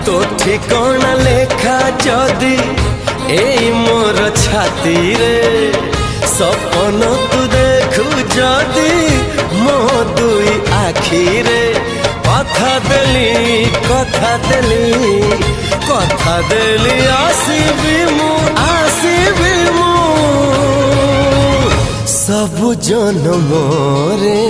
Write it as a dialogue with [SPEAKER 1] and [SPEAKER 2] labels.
[SPEAKER 1] तो ठिकाना लेखा जदि एई मोर छाती रे सपन तू देखु जदि मो दुई आखी रे कथा देली आसीबी मु सब जन्म रे।